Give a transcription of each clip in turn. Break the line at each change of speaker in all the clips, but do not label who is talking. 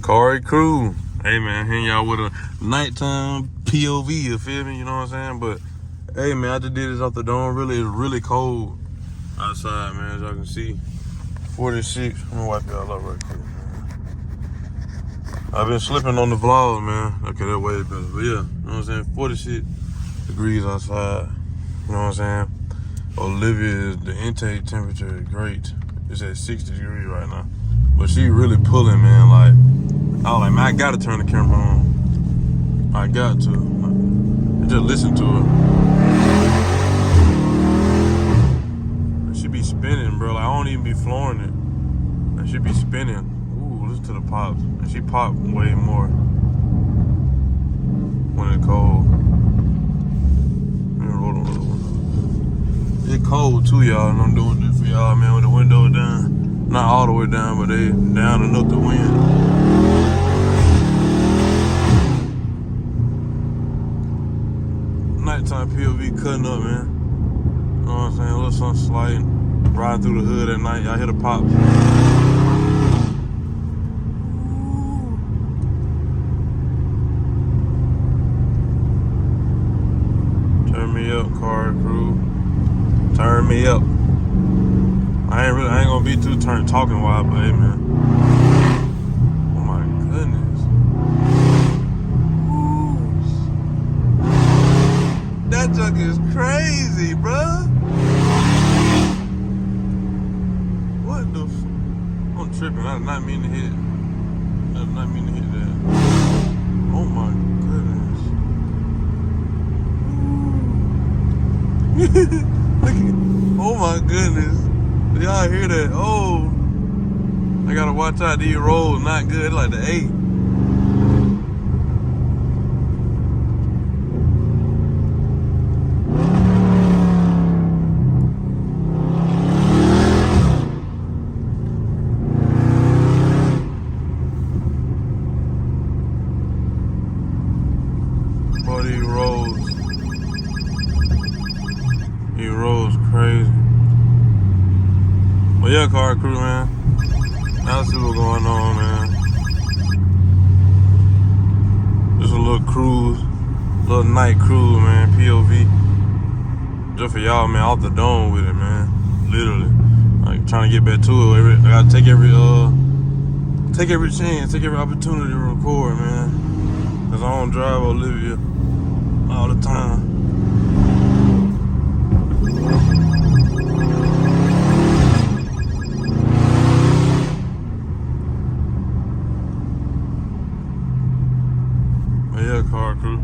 Cari crew. Hey man, hitting y'all with a nighttime POV, you feel me? You know what I'm saying? But hey man, I just did this off the dome. It's really cold outside, man, as y'all can see. 46. Let me wipe y'all up right quick, man. I've been slipping on the vlog, man. Okay, that way better. But yeah, you know what I'm saying? 46 degrees outside. You know what I'm saying? Olivia's, the intake temperature is great. It's at 60 degrees right now. But she really pulling, man. Like, I was like, man, I gotta turn the camera on. I got to. And just listen to her. She be spinning, bro. Like, I don't even be flooring it. And she be spinning. Ooh, listen to the pops. And she pop way more when it's cold. Let me roll on the window. It's cold too, y'all, and I'm doing this for y'all, man, with the window down. Not all the way down, but they down enough to win. Nighttime POV cutting up, man. You know what I'm saying? A little something sliding. Riding through the hood at night. Y'all hear the pops. Turn me up, Cari crew. Turn me up. I ain't gonna be too talking wild, but hey, man. Oh my goodness. That junk is crazy, bruh. What the I'm tripping. I did not mean to hit. I did not mean to hit that. Oh my goodness. Look at, oh my goodness. Y'all hear that? Oh, I gotta watch out. These rolls not good. Like the 8. Boy, these rolls crazy. But yeah, Cari crew, man. Now let's see what's going on, man. Just a little cruise, little night cruise, man. POV. Just for y'all, man. Off the dome with it, man. Literally, like trying to get back to it. I gotta take every chance, take every opportunity to record, man. Cause I don't drive Olivia all the time. Yeah, Cari crew.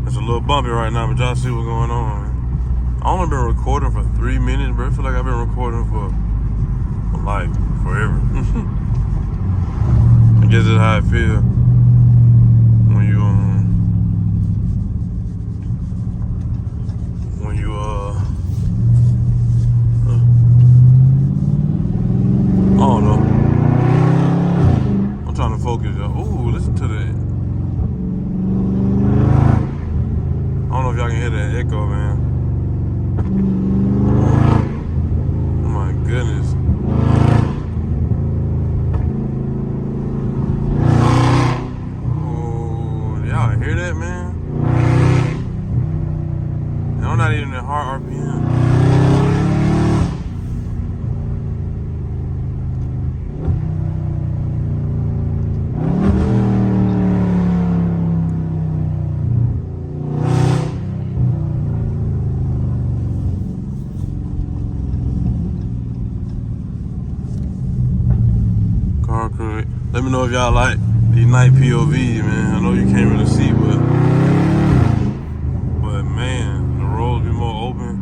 It's a little bumpy right now, but y'all see what's going on, man. I only been recording for 3 minutes, bro. I feel like I've been recording for like forever. I guess that's how I feel when you I don't know. I'm trying to focus, y'all. Ooh, listen to that. I don't know if y'all can hear that echo, man. Oh my goodness. Oh, y'all hear that, man? And I'm not even at hard RPM. Let me know if y'all like these night POV, man. I know you can't really see, but man, the roads be more open.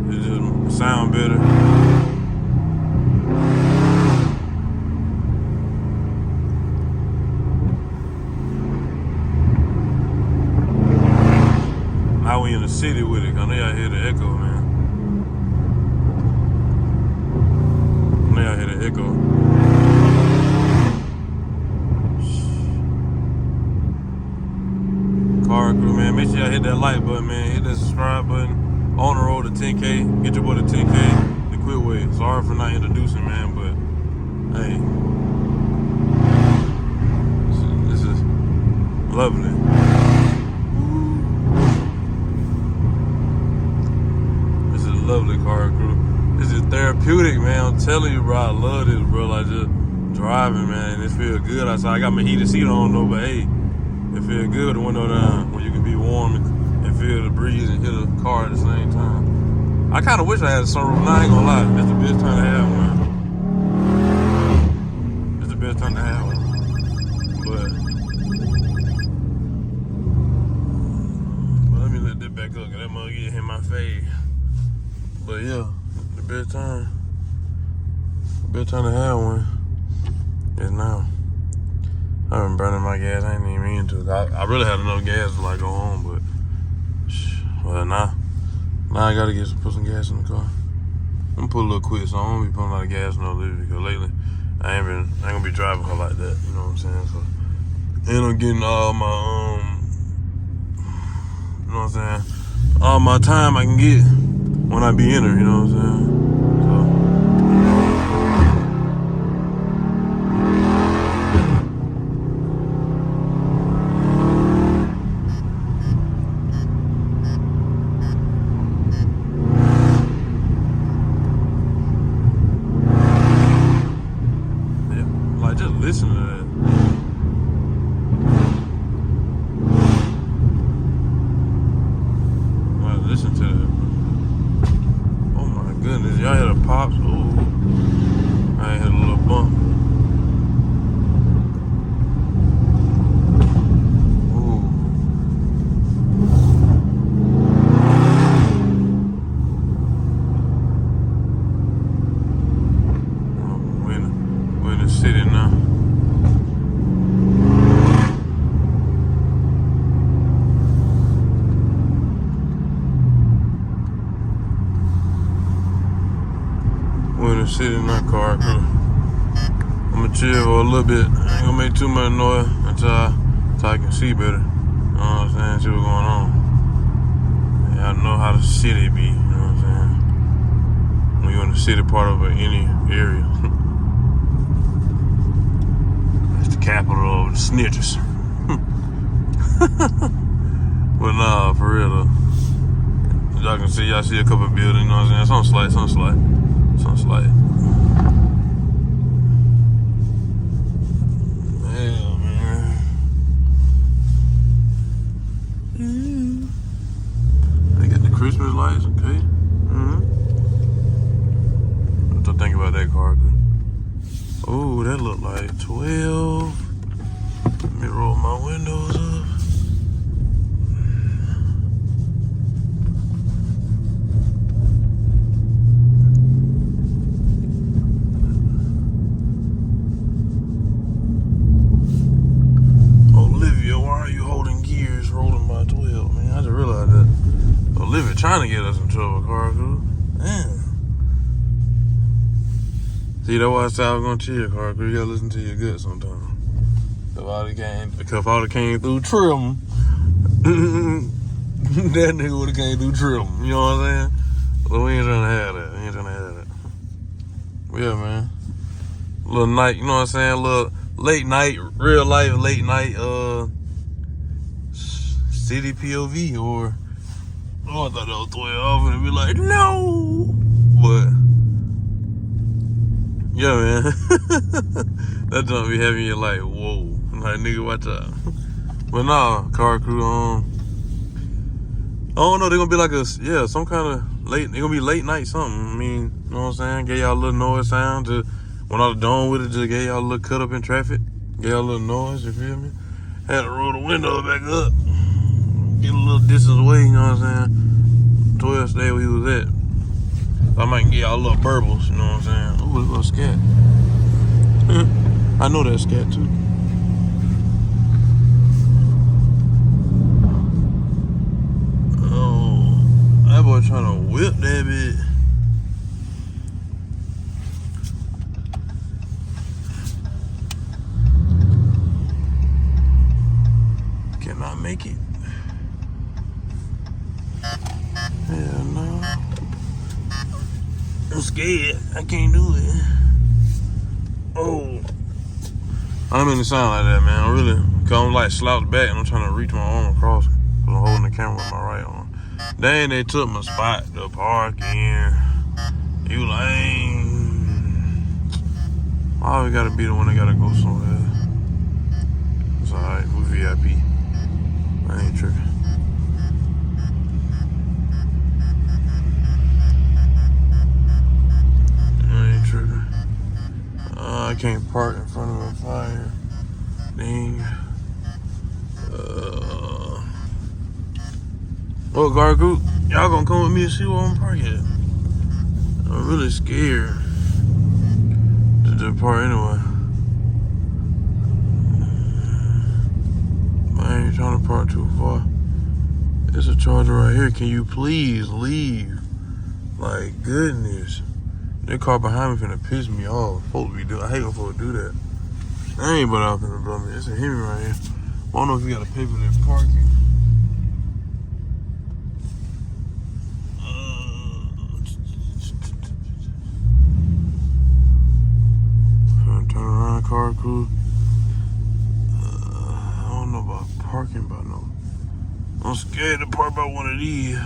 It just sound better. Now we in the city with it. I know y'all hear the echo, man. I know y'all hear the echo. Cari crew, man, make sure y'all hit that like button, man. Hit that subscribe button. On the road to 10K. Get your boy to 10K the quick way. Sorry for not introducing, man, but hey, lovely. This is a lovely car crew. This is therapeutic, man. I'm telling you, bro. I love this, bro. Like just driving, man. It feels good outside. I got my heated seat on, though, but hey, it feels good with the window down when you can be warm and feel the breeze and hear the car at the same time. I kind of wish I had a sunroof. Nah, I ain't gonna lie. It's the best time to have one. It's the best time to have one. But let me let that back up, cause that mother get hit my face. But yeah, the best time to have one is now. I've been burning my gas. I ain't even mean to. I really had enough gas to like go home, but well, now I gotta put some gas in the car. I'm gonna put a little quick, so I don't be putting a lot of gas in no living, because lately I ain't gonna be driving her like that. You know what I'm saying? So, and I'm getting all my you know what I'm saying? All my time I can get when I be in her. You know what I'm saying? Listen to that. Like, listen to that. Oh my goodness, y'all hear the pops? Ooh, I ain't hit a little bump. Ooh. We're in the city now. We're in the city in that car crew. I'm gonna chill for a little bit. I ain't gonna make too much noise until I can see better. You know what I'm saying? See what's going on. Yeah, I know how the city be. You know what I'm saying? When you're in the city part of any area. It's the capital of the snitches. But nah, for real though. As y'all can see, y'all see a couple of buildings. You know what I'm saying? Something slight. Yeah, man. They got the Christmas lights, okay? What do you think about that car? Oh, that look like 12. Let me roll my windows up. Trying to get us in trouble, car crew. Damn. See, that's why I said I was gonna chill, car crew. You gotta listen to your gut sometimes. If all that came through trim, that nigga would've came through trim. You know what I'm saying? So we ain't trying to have that. Yeah, man. Little night, you know what I'm saying? Little late night, real life late night, city POV or. Oh, I thought that was 12 and be like, no! But, yeah, man. That don't be having you like, whoa. Like, nigga, watch out. But nah, car crew, I don't know, they're gonna be like some kind of late, they're gonna be late night something. I mean, you know what I'm saying? Gave y'all a little noise sound. Just, when I was done with it, just gave y'all a little cut up in traffic. Gave y'all a little noise, you feel me? Had to roll the window back up. Get a little distance away, you know what I'm saying? 12 stay where he was at. I might get y'all little burbles, you know what I'm saying? Ooh, a little scat. I know that scat too. Oh, that boy trying to whip that bitch. Cannot make it. Hell no. I'm scared. I can't do it. Oh. I don't mean to sound like that, man. I really, cause I'm like slouched back and I'm trying to reach my arm across. Cause I'm holding the camera with my right arm. Dang, they took my spot to park in. You lame. Why we gotta be the one that gotta go somewhere? It's alright, we VIP. I ain't tripping. I can't park in front of a fire. Dang. Oh, guard group, y'all gonna come with me and see where I'm parking at? I'm really scared to depart anyway. I ain't trying to park too far. There's a charger right here. Can you please leave? Like, goodness. That car behind me finna piss me off. Folks be doing. I hate when folks do that. I ain't but out finna blow me. It's a Hemi right here. I don't know if you gotta pay for that parking. Turn around, car crew. I don't know about parking, but no. I'm scared to park by one of these,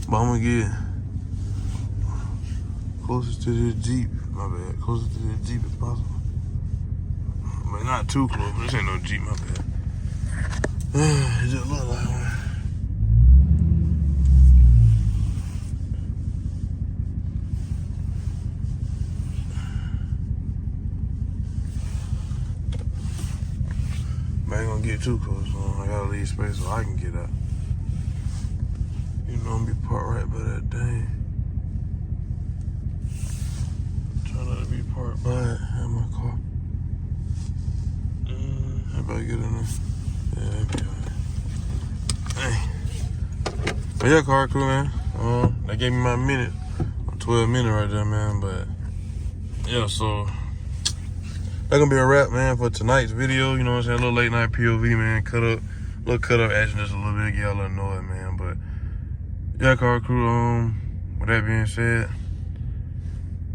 but I'm gonna get closest to this Jeep. My bad. Closest to this Jeep as possible. But not too close. This ain't no Jeep. My bad. It just look like one. But I ain't gonna get too close, so I gotta leave space so I can get out. You know I'm be parked right by that thing. Try not to be parked by it in my car. How about I get in there? Yeah, that'd be alright. Hey. But yeah, car crew, man. They gave me my minute. 12 minutes right there, man. But yeah, so that's gonna be a wrap, man, for tonight's video. You know what I'm saying? A little late night POV, man. Little cut up action just a little bit, get y'all annoyed, man. But yeah, car crew, with that being said,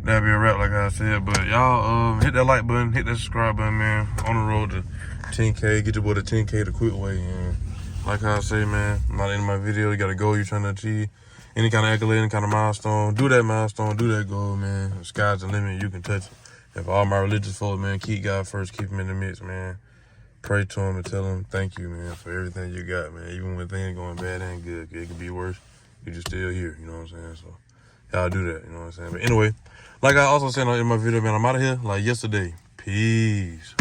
that'll be a wrap, like I said. But y'all, hit that like button, hit that subscribe button, man. On the road to 10K, get your boy to 10K the quick way. And like I say, man, I'm not in my video. You got a goal you're trying to achieve. Any kind of accolade, any kind of milestone, do that milestone, do that goal, man. The sky's the limit, you can touch it. And for all my religious folks, man, keep God first, keep him in the midst, man. Pray to him and tell him thank you, man, for everything you got, man. Even when things going bad and good, it could be worse. You just still here, you know what I'm saying? So y'all do that, you know what I'm saying? But anyway, like I also said in my video, man, I'm out of here like yesterday. Peace.